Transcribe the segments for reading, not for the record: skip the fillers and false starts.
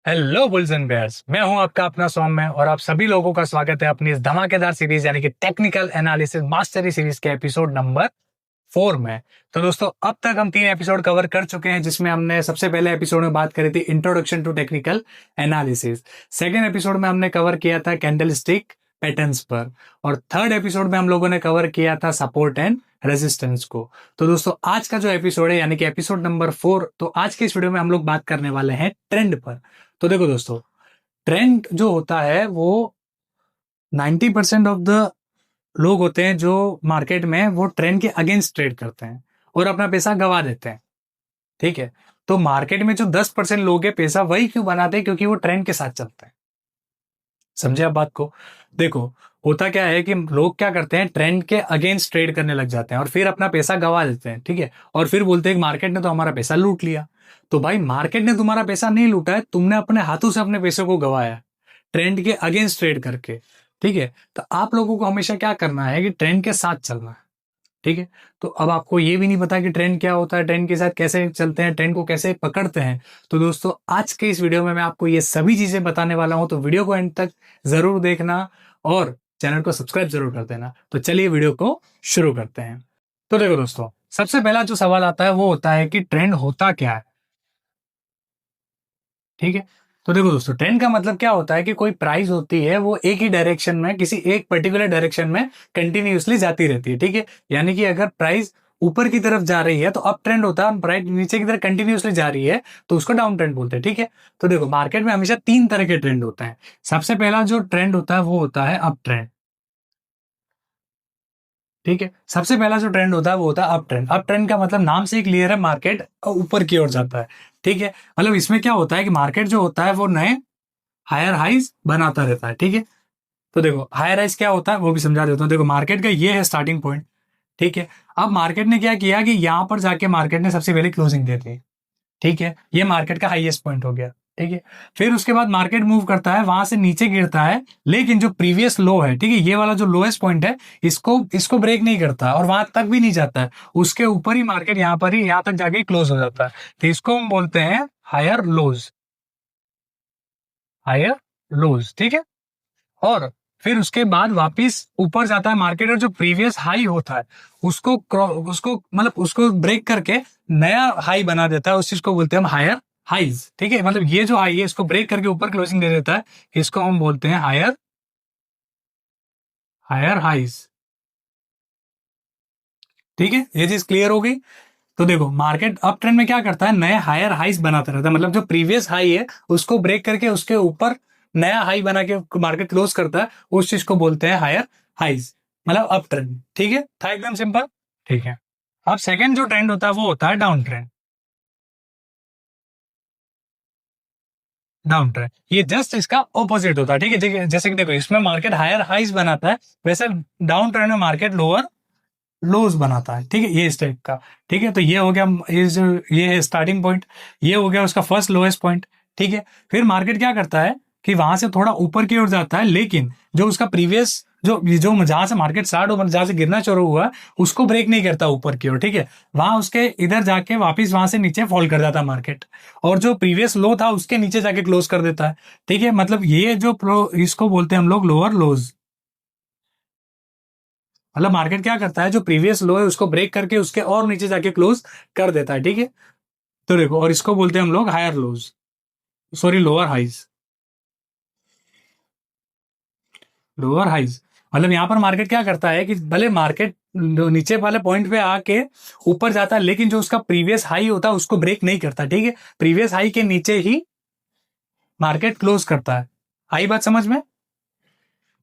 Hello bulls and bears, मैं हूं आपका अपना सौम्य और आप सभी लोगों का स्वागत है अपनी इस धमाकेदार सीरीज यानी कि टेक्निकल एनालिसिस मास्टरी सीरीज के एपिसोड नंबर 4 में। तो दोस्तों, अब तक हम 3 एपिसोड कवर कर चुके हैं, जिसमें हमने सबसे पहले एपिसोड में बात करी थी introduction to technical analysis. Second episode में हमने कवर किया था कैंडल स्टिक पैटर्न्स पर, और थर्ड एपिसोड में हम लोगों ने कवर किया था सपोर्ट एंड रेजिस्टेंस को। तो दोस्तों, आज का जो एपिसोड है यानी कि एपिसोड नंबर 4, तो आज के इस वीडियो में हम लोग बात करने वाले हैं ट्रेंड पर। तो देखो दोस्तों, ट्रेंड जो होता है वो 90% ऑफ द लोग होते हैं जो मार्केट में वो ट्रेंड के अगेंस्ट ट्रेड करते हैं और अपना पैसा गवा देते हैं। ठीक है, तो मार्केट में जो 10% लोग हैं पैसा वही क्यों बनाते हैं? क्योंकि वो ट्रेंड के साथ चलते हैं। समझे आप बात को? देखो, होता क्या है कि लोग क्या करते हैं, ट्रेंड के अगेंस्ट ट्रेड करने लग जाते हैं और फिर अपना पैसा गवा देते हैं। ठीक है, और फिर बोलते हैं कि मार्केट ने तो हमारा पैसा लूट लिया। तो भाई, मार्केट ने तुम्हारा पैसा नहीं लूटा है, तुमने अपने हाथों से अपने पैसे को गवाया ट्रेंड के अगेंस्ट ट्रेड करके। ठीक है, तो आप लोगों को हमेशा क्या करना है कि ट्रेंड के साथ चलना है। ठीक है, तो अब आपको ये भी नहीं पता कि ट्रेंड क्या होता है, ट्रेंड के साथ कैसे चलते हैं, ट्रेंड को कैसे पकड़ते हैं। तो दोस्तों, आज के इस वीडियो में मैं आपको ये सभी चीजें बताने वाला हूं, तो वीडियो को एंड तक जरूर देखना और चैनल को सब्सक्राइब जरूर कर देना। तो चलिए वीडियो को शुरू करते हैं। तो देखो दोस्तों, सबसे पहला जो सवाल आता है वो होता है कि ट्रेंड होता क्या है। ठीक है, तो देखो दोस्तों, ट्रेंड का मतलब क्या होता है कि कोई प्राइस होती है वो एक ही डायरेक्शन में, किसी एक पर्टिकुलर डायरेक्शन में कंटिन्यूअसली जाती रहती है। ठीक है, यानी कि अगर प्राइस ऊपर की तरफ जा रही है तो अप ट्रेंड होता है, प्राइस नीचे की तरफ कंटिन्यूअसली जा रही है तो उसको डाउन ट्रेंड बोलते हैं। ठीक है, तो देखो, मार्केट में हमेशा 3 तरह के ट्रेंड होते हैं। सबसे पहला जो ट्रेंड होता है वो होता है अप ट्रेंड। ठीक है, सबसे पहला जो ट्रेंड होता है वो होता है अप ट्रेंड। अप ट्रेंड का मतलब नाम से ही क्लियर है, मार्केट ऊपर की ओर जाता है। ठीक है, मतलब इसमें क्या होता है कि मार्केट जो होता है वो नए हायर हाइज बनाता रहता है। ठीक है, तो देखो, हायर हाइज क्या होता है वो भी समझा देता हूँ। देखो, मार्केट का ये है स्टार्टिंग पॉइंट। ठीक है, अब मार्केट ने क्या किया कि यहां पर जाके मार्केट ने सबसे पहले क्लोजिंग दे दी। ठीक है, ये मार्केट का हाईएस्ट पॉइंट हो गया। ठीक है, फिर उसके बाद मार्केट मूव करता है, वहां से नीचे गिरता है, लेकिन जो प्रीवियस लो है, ठीक है, ये वाला जो लोएस्ट पॉइंट है, इसको इसको ब्रेक नहीं करता और वहां तक भी नहीं जाता है। उसके ऊपर ही मार्केट यहाँ पर ही यहाँ तक जाके क्लोज हो जाता है। तो इसको हम बोलते हैं हायर लोज। हायर लोज, ठीक है। और फिर उसके बाद वापस ऊपर जाता है मार्केट, और जो प्रीवियस हाई होता है उसको मतलब उसको ब्रेक करके नया हाई बना देता है। उस चीज को बोलते हैं हम हायर हाइज। ठीक है, मतलब ये जो हाई है इसको ब्रेक करके ऊपर क्लोजिंग दे देता है, इसको हम बोलते हैं हायर हायर हाइज। ठीक है, ये चीज क्लियर हो गई। तो देखो, मार्केट अप ट्रेंड में क्या करता है, नए हायर हाइज बनाता रहता है, मतलब जो प्रीवियस हाई है उसको ब्रेक करके उसके ऊपर नया हाई बना के मार्केट क्लोज करता है। उस चीज को बोलते हैं हायर हाइज, मतलब अप ट्रेंड। ठीक है, था एकदम सिंपल। ठीक है, अब सेकंड जो ट्रेंड होता है वो होता है डाउन ट्रेंड। डाउन ट्रेंड ये जस्ट इसका ऑपोजिट होता है। ठीक है, जैसे कि देखो, इसमें मार्केट हायर हाइज बनाता है, वैसे डाउन ट्रेंड में मार्केट लोअर लोज बनाता है। ठीक है, ये इस टाइप का। ठीक है, तो ये हो गया, ये जो ये है स्टार्टिंग पॉइंट, ये हो गया उसका फर्स्ट लोएस्ट पॉइंट। ठीक है, फिर मार्केट क्या करता है कि वहां से थोड़ा ऊपर की ओर जाता है, लेकिन जो उसका प्रीवियस जो जहां से मार्केट स्टार्ट हो, जहां से गिरना शुरू हुआ, उसको ब्रेक नहीं करता ऊपर की ओर। ठीक है, वहां उसके इधर जाके वापिस वहां से नीचे फॉल कर जाता है मार्केट, और जो प्रीवियस लो था उसके नीचे जाके क्लोज कर देता है। ठीक है, मतलब ये जो प्रो इसको बोलते हैं हम लोग लोअर लोज। मतलब मार्केट क्या करता है, जो प्रीवियस लो है उसको ब्रेक करके उसके और नीचे जाके क्लोज कर देता है। ठीक है, तो देखो, और इसको बोलते हैं हम लोग higher lows, sorry lower highs. Lower highs मतलब यहाँ पर मार्केट क्या करता है कि भले मार्केट नीचे वाले पॉइंट पे आके ऊपर जाता है, लेकिन जो उसका प्रीवियस हाई होता है उसको ब्रेक नहीं करता। ठीक है, प्रीवियस हाई के नीचे ही मार्केट क्लोज करता है। आई बात समझ में?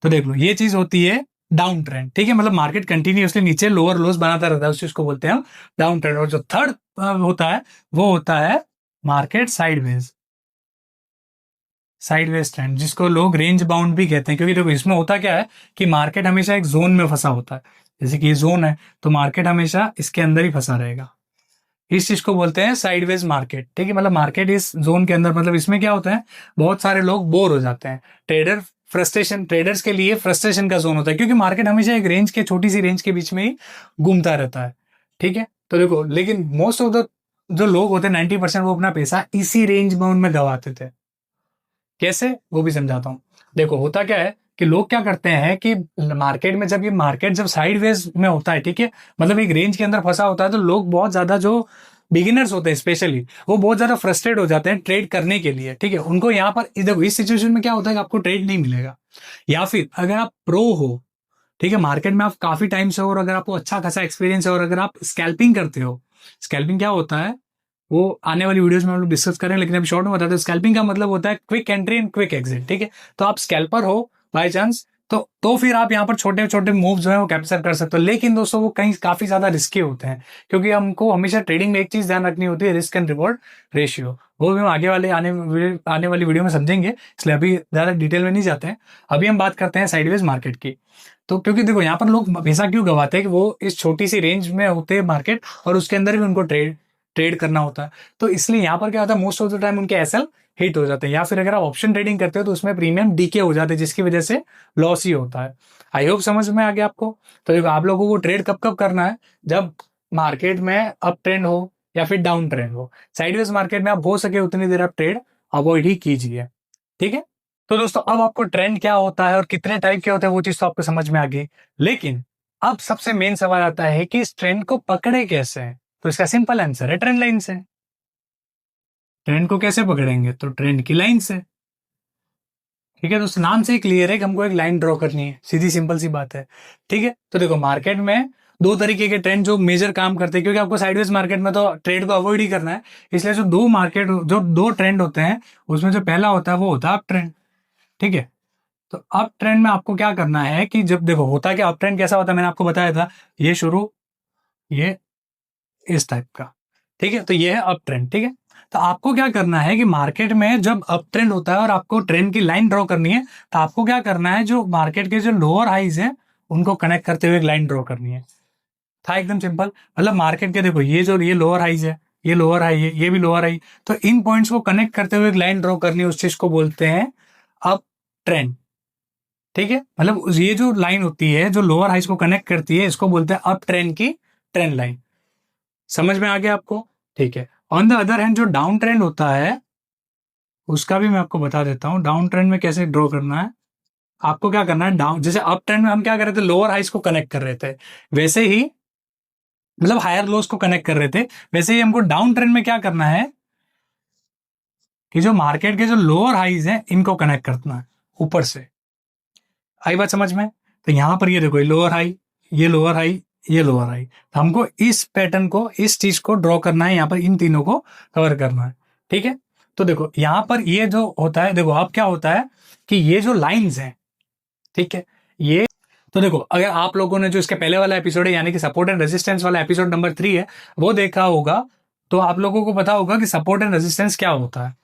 तो देख लो, ये चीज होती है डाउन ट्रेंड। ठीक है, मतलब मार्केट कंटिन्यूअसली नीचे लोअर लोज बनाता रहता है, उस चीज को बोलते हैं हम डाउन ट्रेंड। और जो थर्ड होता है वो होता है मार्केट साइडवेज। साइडवेज ट्रेंड, जिसको लोग रेंज बाउंड भी कहते हैं, क्योंकि देखो इसमें होता क्या है कि मार्केट हमेशा एक जोन में फंसा होता है। जैसे कि ये जोन है तो मार्केट हमेशा इसके अंदर ही फंसा रहेगा। इस चीज को बोलते हैं साइडवेज मार्केट। ठीक है, मतलब मार्केट इस जोन के अंदर, मतलब इसमें क्या होता है, बहुत सारे लोग बोर हो जाते हैं। ट्रेडर्स के लिए फ्रस्ट्रेशन का जोन होता है, क्योंकि मार्केट हमेशा एक रेंज के, छोटी सी रेंज के बीच में ही घूमता रहता है। ठीक है, तो देखो, लेकिन मोस्ट ऑफ द जो लोग होते हैं 90% वो अपना पैसा इसी रेंज बाउंड में गवाते थे। कैसे वो भी समझाता हूँ। देखो होता क्या है कि लोग क्या करते हैं कि मार्केट में जब ये मार्केट जब साइडवेज में होता है, ठीक है, मतलब एक रेंज के अंदर फंसा होता है, तो लोग बहुत ज्यादा जो बिगिनर्स होते हैं स्पेशली वो बहुत ज्यादा फ्रस्ट्रेट हो जाते हैं ट्रेड करने के लिए, ठीक है। उनको यहाँ पर देखो इस सिचुएशन में क्या होता है कि आपको ट्रेड नहीं मिलेगा, या फिर अगर आप प्रो हो, ठीक है, मार्केट में आप काफी टाइम से हो और अगर आपको अच्छा खासा एक्सपीरियंस है और अगर आप स्कैल्पिंग करते हो, स्कैल्पिंग क्या होता है वो आने वाली वीडियोस में हम लोग डिस्कस करें, लेकिन अभी शॉर्ट में बताते हैं। स्कैल्पिंग का मतलब होता है quick entry and quick exit, ठीक है। तो आप स्कैल्पर हो बाय चांस, तो फिर आप यहाँ पर छोटे छोटे मूव जो है वो कैप्चर कर सकते हो, लेकिन दोस्तों वो कहीं काफी ज्यादा रिस्की होते हैं, क्योंकि हमको हमेशा ट्रेडिंग में एक चीज ध्यान रखनी होती है, रिस्क एंड रिवॉर्ड रेशियो। वो भी हम आगे वाले आने वाली वीडियो में समझेंगे, इसलिए अभी ज्यादा डिटेल में नहीं जाते हैं। अभी हम बात करते हैं साइडवेज मार्केट की। तो क्योंकि देखो यहाँ पर लोग पैसा क्यों गवाते हैं कि वो इस छोटी सी रेंज में होते हैं मार्केट और उसके अंदर भी उनको ट्रेड करना होता है, तो इसलिए यहाँ पर क्या होता है मोस्ट ऑफ द टाइम उनके एसएल हिट हो जाते हैं, या फिर अगर आप ऑप्शन ट्रेडिंग करते हो तो उसमें प्रीमियम डीके हो जाते हैं, जिसकी वजह से लॉस ही होता है। आई होप समझ में आ गया आपको। तो देखो आप लोगों को ट्रेड कब कब करना है, जब मार्केट में अप ट्रेंड हो या फिर डाउन ट्रेंड हो। साइडवेज मार्केट में आप हो सके उतनी देर आप ट्रेड अवॉइड ही कीजिए, ठीक है। तो दोस्तों अब आपको ट्रेंड क्या होता है और कितने टाइप के होते हैं वो चीज तो आपको समझ में आ गई, लेकिन अब सबसे मेन सवाल आता है कि इस ट्रेंड को पकड़े कैसे। तो इसका सिंपल आंसर है ट्रेंड लाइन से। ट्रेंड को कैसे पकड़ेंगे, तो ट्रेंड की लाइन से, ठीक है। तो उस नाम से ही क्लियर है कि हमको एक लाइन ड्रॉ करनी है, सीधी सिंपल सी बात है, ठीक है। तो देखो मार्केट में दो तरीके के ट्रेंड जो मेजर काम करते हैं, क्योंकि आपको साइडवेज मार्केट में तो ट्रेड को अवॉइड ही करना है, इसलिए जो दो ट्रेंड होते हैं उसमें जो पहला होता है वो होता है अप ट्रेंड, ठीक है। तो अप ट्रेंड में आपको क्या करना है कि जब देखो होता है कि अप ट्रेंड कैसा होता है, मैंने आपको बताया था, ये शुरू, ये इस टाइप का, ठीक है। तो ये है अप ट्रेंड, ठीक है। तो आपको क्या करना है कि मार्केट में जब अप ट्रेंड होता है और आपको ट्रेंड की लाइन ड्रॉ करनी है, तो आपको क्या करना है, जो मार्केट के जो लोअर हाइज है उनको कनेक्ट करते हुए एक लाइन ड्रॉ करनी है। था एकदम सिंपल। मतलब मार्केट के देखो ये लोअर हाइज है, ये लोअर हाई है, ये भी लोअर हाई, तो इन पॉइंट्स को कनेक्ट करते हुए एक लाइन ड्रॉ करनी है, उस चीज को बोलते हैं अप ट्रेंड, ठीक है। मतलब ये जो लाइन होती है जो लोअर हाइज को कनेक्ट करती है, इसको बोलते हैं अप ट्रेंड की ट्रेंड लाइन। समझ में आ गया आपको, ठीक है। ऑन द अदर हैंड जो डाउन ट्रेंड होता है उसका भी मैं आपको बता देता हूं, डाउन ट्रेंड में कैसे ड्रॉ करना है। आपको क्या करना है, डाउन जैसे अप ट्रेंड में हम क्या कर रहे थे, लोअर हाइस को कनेक्ट कर रहे थे, वैसे ही मतलब हायर लोस को कनेक्ट कर रहे थे, वैसे ही हमको डाउन ट्रेंड में क्या करना है कि जो मार्केट के जो लोअर हाइज हैं इनको कनेक्ट करना है ऊपर से। आई बात समझ में। तो यहां पर ये देखो ये लोअर हाई, ये लोअर हाई, ये लोअर हाई, तो हमको इस पैटर्न को इस चीज को ड्रॉ करना है, यहाँ पर इन तीनों को कवर करना है, ठीक है। तो देखो यहां पर ये जो होता है, देखो अब क्या होता है कि ये जो लाइंस हैं, ठीक है, ये तो देखो अगर आप लोगों ने जो इसके पहले वाला एपिसोड है यानी कि सपोर्ट एंड रेजिस्टेंस वाला एपिसोड नंबर 3 है वो देखा होगा, तो आप लोगों को पता होगा कि सपोर्ट एंड रेजिस्टेंस क्या होता है,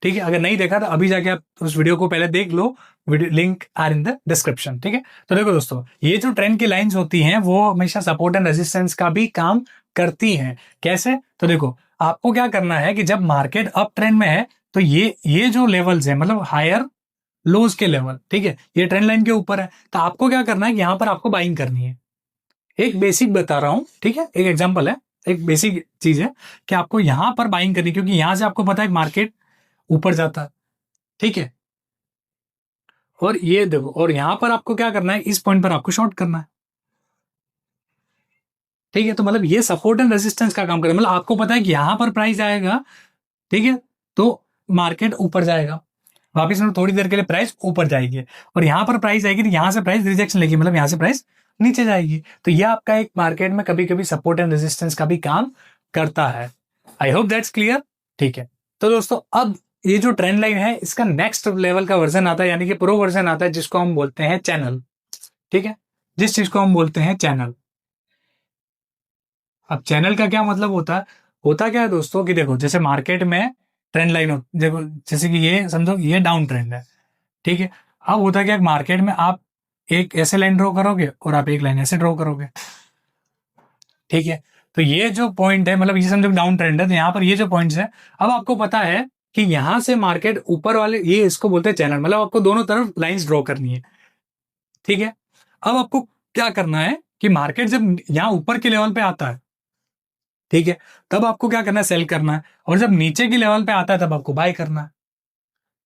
ठीक है। अगर नहीं देखा तो अभी जाके आप उस वीडियो को पहले देख लो, video link are in the description, ठीक है। तो देखो दोस्तों ये जो ट्रेंड की लाइंस होती हैं वो हमेशा सपोर्ट एंड रेजिस्टेंस का भी काम करती हैं। कैसे, तो देखो आपको क्या करना है कि जब मार्केट अप ट्रेंड में है तो ये जो लेवल्स है मतलब हायर लोज के लेवल, ठीक है, ये ट्रेंड लाइन के ऊपर है, तो आपको क्या करना है कि यहां पर आपको बाइंग करनी है। एक बेसिक बता रहा हूं, ठीक है, एक एग्जांपल है, एक बेसिक चीज है कि आपको यहां पर बाइंग करनी, क्योंकि यहां से आपको पता है मार्केट ऊपर जाता है, ठीक है। और ये देखो और यहां पर आपको क्या करना है, इस पॉइंट पर आपको शॉर्ट करना है, ठीक है। तो मतलब ये सपोर्ट एंड रेजिस्टेंस का काम करे, मतलब आपको पता है कि यहां पर प्राइस आएगा, ठीक है, तो मार्केट ऊपर जाएगा, वापिस में थोड़ी देर के लिए प्राइस ऊपर जाएगी, और यहां पर प्राइस आएगी तो यहां से प्राइस रिजेक्शन लेगी, मतलब यहां से प्राइस नीचे जाएगी। तो ये आपका एक मार्केट में कभी कभी सपोर्ट एंड रेजिस्टेंस का भी काम करता है। आई होप दैट्स क्लियर, ठीक है। तो दोस्तों अब ये जो ट्रेंड लाइन है इसका नेक्स्ट लेवल का वर्जन आता है, यानी कि प्रो वर्जन आता है, जिसको हम बोलते हैं चैनल, ठीक है, जिस चीज को हम बोलते हैं चैनल। अब चैनल का क्या मतलब होता क्या है दोस्तों कि देखो जैसे मार्केट में ट्रेंड लाइन हो, देखो जैसे कि ये समझो ये डाउन ट्रेंड है, ठीक है। अब होता क्या है मार्केट में आप एक ऐसे लाइन ड्रॉ करोगे और आप एक लाइन ऐसे ड्रॉ करोगे, ठीक है। तो ये जो पॉइंट है मतलब ये समझो डाउन ट्रेंड है, तो यहाँ पर ये जो पॉइंट्स है, अब आपको पता है कि यहां से मार्केट ऊपर वाले ये इसको बोलते हैं चैनल, मतलब आपको दोनों तरफ लाइंस ड्रॉ करनी है, ठीक है। अब आपको क्या करना है कि मार्केट जब यहाँ ऊपर के लेवल पे आता है, ठीक है, तब आपको क्या करना है, सेल करना है, और जब नीचे की लेवल पे आता है तब आपको बाय करना है,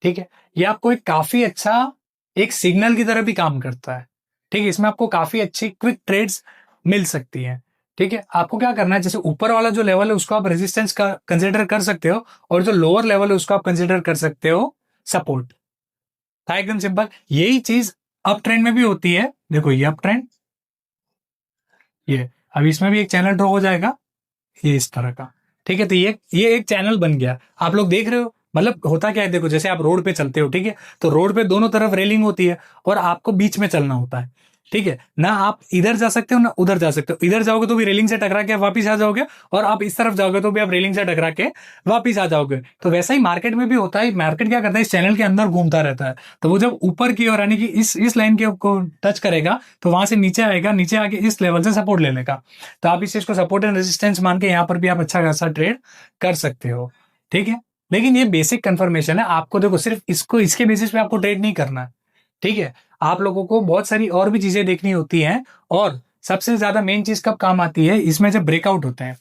ठीक है, ये आपको एक काफी अच्छा एक सिग्नल की तरह भी काम करता है। ठीक है, इसमें आपको काफी अच्छी क्विक ट्रेड्स मिल सकती हैं। ठीक है, आपको क्या करना है, जैसे ऊपर वाला जो लेवल है उसको आप रेजिस्टेंस का कंसिडर कर सकते हो, और जो लोअर लेवल है उसको आप कंसिडर कर सकते हो सपोर्ट। था एकदम सिंपल। यही चीज अप ट्रेंड में भी होती है। देखो ये अप ट्रेंड, ये अभी इसमें भी एक चैनल ड्रॉ हो जाएगा, ये इस तरह का। ठीक है, तो ये एक चैनल बन गया, आप लोग देख रहे हो। मतलब होता क्या है, देखो जैसे आप रोड पे चलते हो, ठीक है, तो रोड पे दोनों तरफ रेलिंग होती है और आपको बीच में चलना होता है। ठीक है ना, आप इधर जा सकते हो ना उधर जा सकते हो। इधर जाओगे तो भी रेलिंग से टकरा के वापिस आ जाओगे, और आप इस तरफ जाओगे तो भी आप रेलिंग से टकरा के वापिस आ जाओगे। तो वैसा ही मार्केट में भी होता है। मार्केट क्या करता है, इस चैनल के अंदर घूमता रहता है। तो वो जब ऊपर की ओर यानी कि इस लाइन के को टच करेगा तो वहां से नीचे आएगा, नीचे आके इस लेवल से सपोर्ट लेने का। तो आप इस चीज को सपोर्ट एंड रेजिस्टेंस मान के यहाँ पर भी आप अच्छा खासा ट्रेड कर सकते हो। ठीक है, लेकिन ये बेसिक कंफर्मेशन है, आपको देखो सिर्फ इसको इसके बेसिस पे आपको ट्रेड नहीं करना है। ठीक है, आप लोगों को बहुत सारी और भी चीजें देखनी होती हैं, और सबसे ज्यादा मेन चीज कब काम आती है, इसमें जब ब्रेकआउट होते हैं।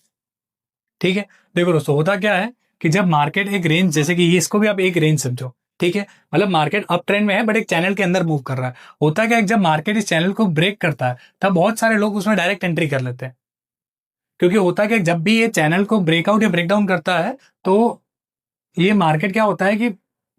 ठीक है, देखो दोस्तों होता क्या है कि जब मार्केट एक रेंज, जैसे कि ये इसको भी आप एक रेंज समझो। ठीक है, मतलब मार्केट अप ट्रेंड में है बट एक चैनल के अंदर मूव कर रहा है। होता क्या है, जब मार्केट इस चैनल को ब्रेक करता है तब बहुत सारे लोग उसमें डायरेक्ट एंट्री कर लेते हैं। क्योंकि होता क्या है, जब भी ये चैनल को ब्रेकआउट या ब्रेकडाउन करता है तो ये मार्केट क्या होता है कि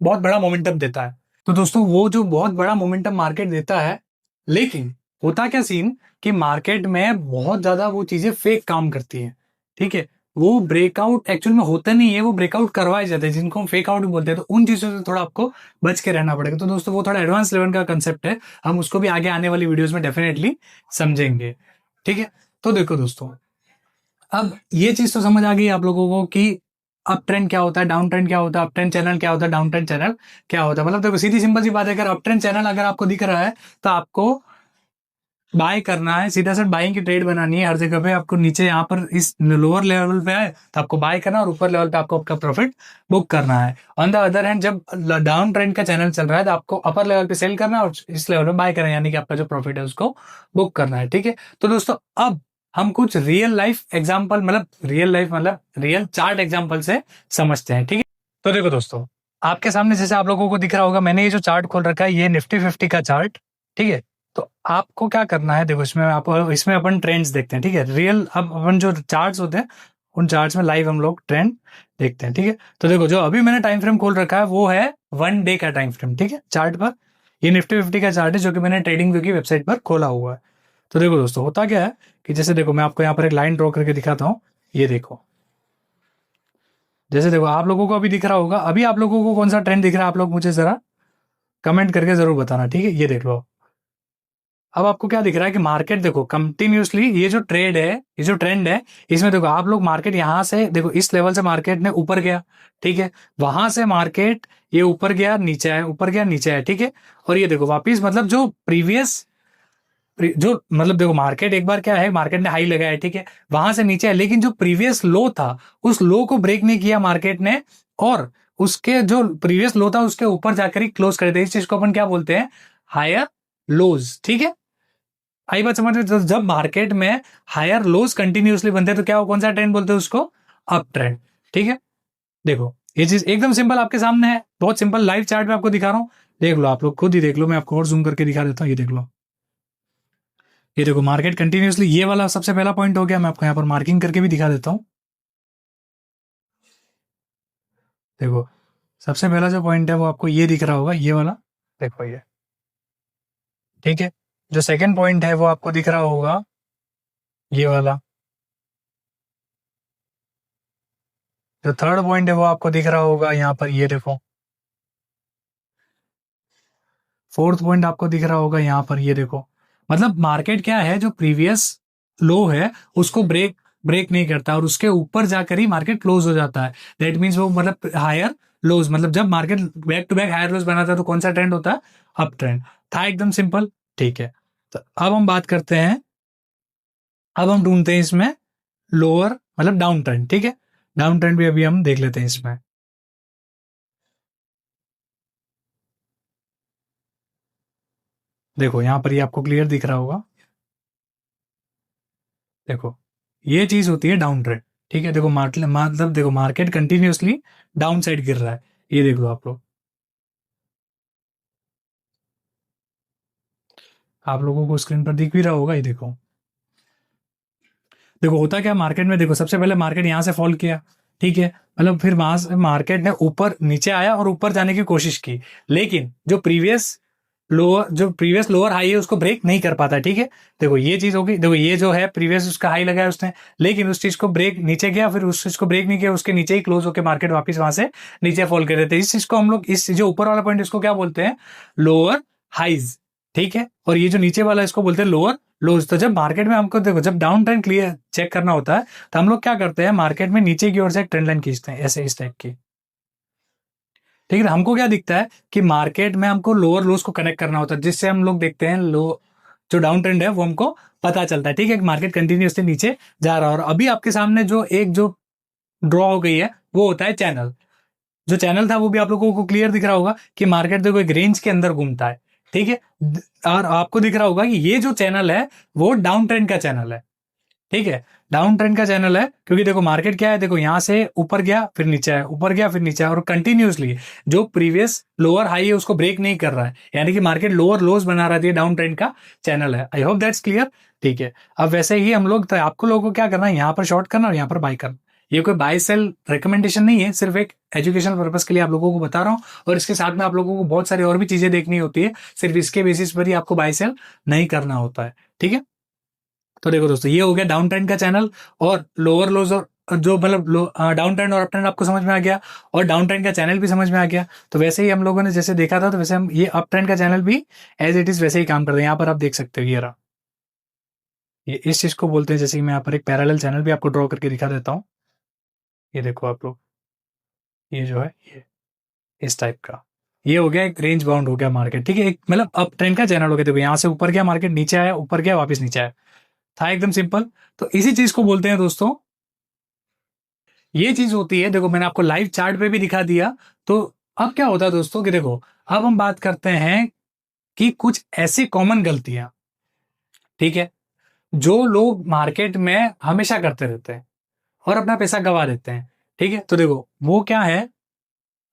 बहुत बड़ा मोमेंटम देता है। तो दोस्तों वो जो बहुत बड़ा मोमेंटम मार्केट देता है, लेकिन होता क्या सीन कि मार्केट में बहुत ज्यादा वो चीजें फेक काम करती हैं। ठीक है, वो ब्रेकआउट एक्चुअल में होता नहीं है, वो ब्रेकआउट करवाए जाते हैं जिनको हम फेक आउट भी बोलते हैं। तो उन चीजों से थोड़ा आपको बच के रहना पड़ेगा। तो दोस्तों वो थोड़ा एडवांस लेवल का कंसेप्ट है, हम उसको भी आगे आने वाली वीडियोस में डेफिनेटली समझेंगे। ठीक है, तो देखो दोस्तों, अब ये चीज तो समझ आ गई आप लोगों को कि अप ट्रेंड क्या होता है, डाउन ट्रेंड क्या होता है, अप ट्रेंड चैनल क्या होता है, डाउन ट्रेंड चैनल क्या होता है। मतलब देखो सीधी सिंपल सी बात है, अगर अप ट्रेंड चैनल अगर आपको दिख रहा है तो आपको बाय करना है, सीधा सा बाइंग की ट्रेड बनानी है हर जगह पे। आपको नीचे यहाँ पर इस लोअर लेवल पे है तो आपको बाय करना है, और ऊपर लेवल पे आपको आपका प्रॉफिट बुक करना है। ऑन द अदर हैंड जब डाउन ट्रेंड का चैनल चल रहा है तो आपको अपर लेवल पे सेल करना है और इस लेवल पे बाय करना है, यानी कि आपका जो प्रॉफिट है उसको बुक करना है। ठीक है, तो दोस्तों अब हम कुछ रियल लाइफ एग्जाम्पल, मतलब रियल लाइफ मतलब रियल चार्ट एग्जाम्पल से समझते हैं। ठीक है, तो देखो दोस्तों, आपके सामने जैसे आप लोगों को दिख रहा होगा, मैंने ये जो चार्ट खोल रखा है ये निफ्टी 50 का चार्ट। ठीक है, तो आपको क्या करना है, देखो इसमें अपन ट्रेंड्स देखते हैं। ठीक है, रियल अब अपन जो चार्ट्स होते हैं उन चार्ट्स में लाइव हम लोग ट्रेंड देखते हैं। ठीक है, तो देखो जो अभी मैंने टाइम फ्रेम खोल रखा है वो है 1 डे का टाइम फ्रेम। ठीक है, चार्ट पर ये निफ्टी 50 का चार्ट है जो कि मैंने ट्रेडिंग व्यू की वेबसाइट पर खोला हुआ है। तो देखो दोस्तों होता क्या है कि जैसे देखो मैं आपको यहाँ पर एक लाइन ड्रॉ करके दिखाता हूँ। ये देखो, जैसे देखो आप लोगों को अभी दिख रहा होगा, अभी आप लोगों को कौन सा ट्रेंड दिख रहा है, आप लोग मुझे जरा कमेंट करके जरूर बताना। ठीक है, ये देख लो, अब आपको क्या दिख रहा है कि मार्केट देखो कंटिन्यूसली ये जो ट्रेड है, ये जो ट्रेंड है, इसमें देखो आप लोग मार्केट यहां से देखो इस लेवल से मार्केट ने ऊपर गया। ठीक है, वहां से मार्केट ये ऊपर गया नीचे आया, ऊपर गया नीचे आया। ठीक है, और ये देखो वापिस मतलब जो प्रीवियस जो मतलब देखो मार्केट एक बार क्या है, मार्केट ने हाई लगाया। ठीक है, वहां से नीचे है, लेकिन जो प्रीवियस लो था उस लो को ब्रेक नहीं किया मार्केट ने, और उसके जो प्रीवियस लो था उसके ऊपर जाकर ही क्लोज कर दिया। इस चीज को अपन क्या बोलते हैं, हायर लोज। ठीक है, आई बात समझ में। तो जब मार्केट में हायर लोज कंटिन्यूसली बनते हैं तो क्या कौन सा ट्रेंड बोलते हैं उसको, अप ट्रेंड। ठीक है, देखो ये चीज एकदम सिंपल आपके सामने है, बहुत सिंपल लाइव चार्ट में आपको दिखा रहा हूं। देख लो आप लोग खुद ही देख लो, मैं आपको और जूम करके दिखा देता हूँ। ये देख लो, ये देखो मार्केट कंटिन्यूसली, ये वाला सबसे पहला पॉइंट हो गया। मैं आपको यहाँ पर मार्किंग करके भी दिखा देता हूँ। देखो सबसे पहला जो पॉइंट है वो आपको ये दिख रहा होगा, ये वाला। देखो ये, ठीक है, जो सेकंड पॉइंट है वो आपको दिख रहा होगा ये वाला। जो थर्ड पॉइंट है वो आपको दिख रहा होगा यहाँ पर, ये देखो। फोर्थ पॉइंट आपको दिख रहा होगा यहाँ पर, ये देखो। मतलब मार्केट क्या है, जो प्रीवियस लो है उसको ब्रेक ब्रेक नहीं करता और उसके ऊपर जाकर ही मार्केट क्लोज हो जाता है। दैट मीन्स वो मतलब हायर लोज, मतलब जब market back to back higher lows बनाता है तो कौन सा ट्रेंड होता है, अप ट्रेंड। था एकदम सिंपल। ठीक है, तो अब हम बात करते हैं, अब हम ढूंढते हैं इसमें लोअर मतलब डाउन ट्रेंड। ठीक है, डाउन ट्रेंड भी अभी हम देख लेते हैं इसमें। देखो यहाँ पर ये आपको क्लियर दिख रहा होगा। देखो ये चीज होती है डाउन ट्रेंड। ठीक है, देखो मतलब देखो मार्केट कंटिन्यूसली डाउन साइड गिर रहा है, ये देख लो आप लोग। आप लोगों को स्क्रीन पर दिख भी रहा होगा, ये देखो। देखो होता क्या मार्केट में, देखो सबसे पहले मार्केट यहाँ से फॉल किया, ठीक है, मतलब फिर वहां से मार्केट ने ऊपर नीचे आया और ऊपर जाने की कोशिश की, लेकिन जो प्रीवियस लोअर हाई है उसको ब्रेक नहीं कर पाता, ठीक है। देखो ये चीज होगी, देखो ये जो है प्रीवियस उसका हाई लगाया उसने, लेकिन उस चीज को ब्रेक नीचे गया, फिर उस चीज को ब्रेक नहीं किया, उसके नीचे ही क्लोज होकर मार्केट वापस वहां से नीचे फॉल कर देते हैं। इस चीज को हम लोग, इस जो ऊपर वाला पॉइंट इसको क्या बोलते हैं, लोअर हाइज, ठीक है, और ये जो नीचे वाला इसको बोलते हैं लोअर लोज। तो जब मार्केट में हमको देखो, जब डाउन ट्रेंड क्लियर चेक करना होता है तो हम लोग क्या करते हैं, मार्केट में नीचे की ओर से एक ट्रेंड लाइन खींचते हैं ऐसे इस टाइप की, ठीक है। हमको क्या दिखता है कि मार्केट में हमको लोअर लोज को कनेक्ट करना होता है, जिससे हम लोग देखते हैं लो जो डाउन ट्रेंड है वो हमको पता चलता है, ठीक है, मार्केट कंटिन्यूसली नीचे जा रहा है। और अभी आपके सामने जो ड्रॉ हो गई है वो होता है चैनल। जो चैनल था वो भी आप लोगों को क्लियर दिख रहा होगा कि मार्केट देखो एक रेंज के अंदर घूमता है, ठीक है। और आपको दिख रहा होगा कि ये जो चैनल है वो डाउन ट्रेंड का चैनल है, ठीक है, डाउन ट्रेंड का चैनल है, क्योंकि देखो मार्केट क्या है, देखो यहां से ऊपर गया फिर नीचे आया, ऊपर गया फिर नीचे आया, और कंटिन्यूसली जो प्रीवियस लोअर हाई है उसको ब्रेक नहीं कर रहा है, यानी कि मार्केट लोअर लोज बना रहा है, डाउन ट्रेंड का चैनल है। आई होप दैट्स क्लियर, ठीक है। अब वैसे ही हम लोग, तो आपको लोगों को क्या करना है, यहाँ पर शॉर्ट करना और यहाँ पर बाय करना। ये कोई बाय सेल रिकमेंडेशन नहीं है, सिर्फ एक एजुकेशनल पर्पस के लिए आप लोगों को बता रहा हूँ, और इसके साथ में आप लोगों को बहुत सारी और भी चीजें देखनी होती है, सिर्फ इसके बेसिस पर ही आपको बाय सेल नहीं करना होता है, ठीक है। तो देखो दोस्तों, ये हो गया डाउन ट्रेंड का चैनल और लोअर लोज, और जो मतलब डाउन ट्रेंड और अप ट्रेंड आपको समझ में आ गया, और डाउन ट्रेंड का चैनल भी समझ में आ गया। तो वैसे ही हम लोगों ने जैसे देखा था, तो वैसे हम ये अप ट्रेंड का चैनल भी एज इट इज वैसे ही काम करते हैं। यहाँ पर आप देख सकते हो, ये रहा, ये इस चीज को बोलते हैं, जैसे कि मैं यहाँ पर एक पैरेलल चैनल भी आपको ड्रॉ करके दिखा देता हूँ। ये देखो आप लोग, ये जो है ये इस टाइप का, ये हो गया एक रेंज बाउंड हो गया मार्केट, ठीक है, एक मतलब अप ट्रेंड का चैनल हो गया। देखो यहाँ से ऊपर गया मार्केट, नीचे आया, ऊपर गया वापस नीचे आया, था एकदम सिंपल। तो इसी चीज को बोलते हैं दोस्तों, ये चीज होती है, देखो मैंने आपको लाइव चार्ट पे भी दिखा दिया। तो अब क्या होता है दोस्तों कि देखो, अब हम बात करते हैं कि कुछ ऐसी कॉमन गलतियां, ठीक है, जो लोग मार्केट में हमेशा करते रहते हैं और अपना पैसा गवा देते हैं, ठीक है। तो देखो वो क्या है,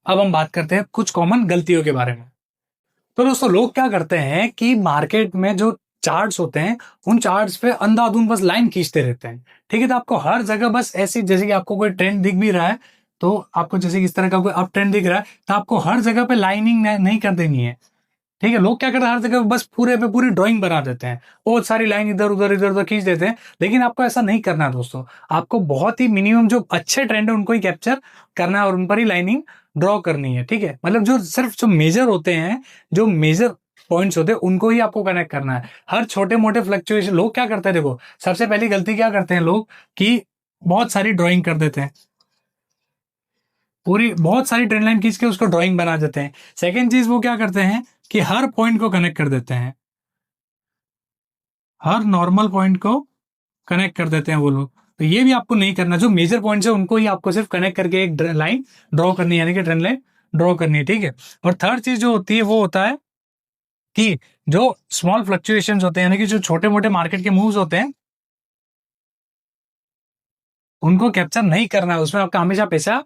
अब हम बात करते हैं कुछ कॉमन गलतियों के बारे में। तो दोस्तों लोग क्या करते हैं कि मार्केट में जो चार्ट्स होते हैं, उन चार्ट्स पे अंधाधुंध बस लाइन खींचते रहते हैं, ठीक है। तो आपको हर जगह बस ऐसी, जैसे कि आपको कोई ट्रेंड दिख भी रहा है, तो आपको जैसे कि इस तरह का कोई अप ट्रेंड दिख रहा है, तो आपको हर जगह पे लाइनिंग नहीं कर देनी है, ठीक है। लोग क्या करते हैं, हर जगह बस पूरे पे पूरी ड्राइंग बना देते हैं, बहुत सारी लाइन इधर उधर खींच देते हैं। लेकिन आपको ऐसा नहीं करना है दोस्तों, आपको बहुत ही मिनिमम जो अच्छे ट्रेंड है उनको ही कैप्चर करना है और उन पर ही लाइनिंग ड्रॉ करनी है, ठीक है। मतलब जो सिर्फ जो मेजर होते हैं, जो मेजर पॉइंट्स होते हैं, उनको ही आपको कनेक्ट करना है। हर छोटे मोटे फ्लक्चुएशन, लोग क्या करते हैं, देखो सबसे पहली गलती क्या करते हैं लोग, कि बहुत सारी ड्राइंग कर देते हैं, पूरी बहुत सारी ट्रेंड लाइन खींच के उसको ड्राइंग बना देते हैं। सेकेंड चीज वो क्या करते हैं कि हर पॉइंट को कनेक्ट कर देते हैं, हर नॉर्मल पॉइंट को कनेक्ट कर देते हैं वो लोग। तो ये भी आपको नहीं करना, जो मेजर पॉइंट्स है उनको ही आपको सिर्फ कनेक्ट करके एक लाइन ड्रॉ करनी है, यानी कि ट्रेंड लाइन ड्रॉ करनी है, ठीक है। और थर्ड चीज जो होती है वो होता है कि जो स्मॉल फ्लक्चुएशंस होते हैं, यानी कि जो छोटे मोटे मार्केट के मूव्स होते हैं, उनको कैप्चर नहीं करना है, उसमें आपका हमेशा पैसा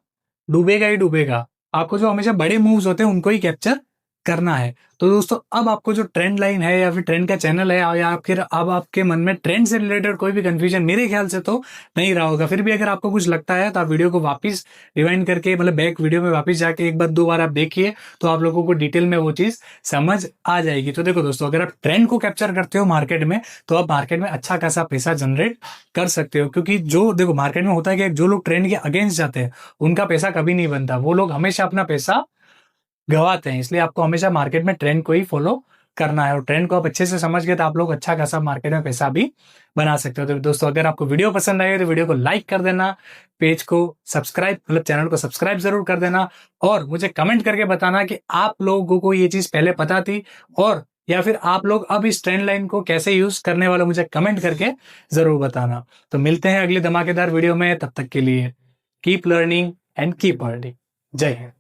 डूबेगा ही डूबेगा। आपको जो हमेशा बड़े मूव्स होते हैं उनको ही कैप्चर करना है। तो दोस्तों अब आपको जो ट्रेंड लाइन है या फिर ट्रेंड का चैनल है, या फिर अब आपके मन में ट्रेंड से रिलेटेड कोई भी कंफ्यूजन मेरे ख्याल से तो नहीं रहा होगा। फिर भी अगर आपको कुछ लगता है तो आप वीडियो को वापस रिवाइंड करके, मतलब बैक वीडियो में वापस जाके एक बार दो बार आप देखिए, तो आप लोगों को डिटेल में वो चीज समझ आ जाएगी। तो देखो दोस्तों, अगर आप ट्रेंड को कैप्चर करते हो मार्केट में, तो आप मार्केट में अच्छा खासा पैसा जनरेट कर सकते हो। क्योंकि जो देखो मार्केट में होता है कि जो लोग ट्रेंड के अगेंस्ट जाते हैं उनका पैसा कभी नहीं बनता, वो लोग हमेशा अपना पैसा गवाते हैं। इसलिए आपको हमेशा मार्केट में ट्रेंड को ही फॉलो करना है, और ट्रेंड को आप अच्छे से समझ गए तो आप लोग अच्छा खासा मार्केट में पैसा भी बना सकते हो। तो दोस्तों अगर आपको वीडियो पसंद आए तो वीडियो को लाइक कर देना, पेज को सब्सक्राइब, मतलब चैनल को सब्सक्राइब जरूर कर देना, और मुझे कमेंट करके बताना कि आप लोगों को ये चीज पहले पता थी, और या फिर आप लोग अब इस ट्रेंड लाइन को कैसे यूज करने वाले, मुझे कमेंट करके जरूर बताना। तो मिलते हैं अगली धमाकेदार वीडियो में, तब तक के लिए keep learning and keep earning. जय हिंद।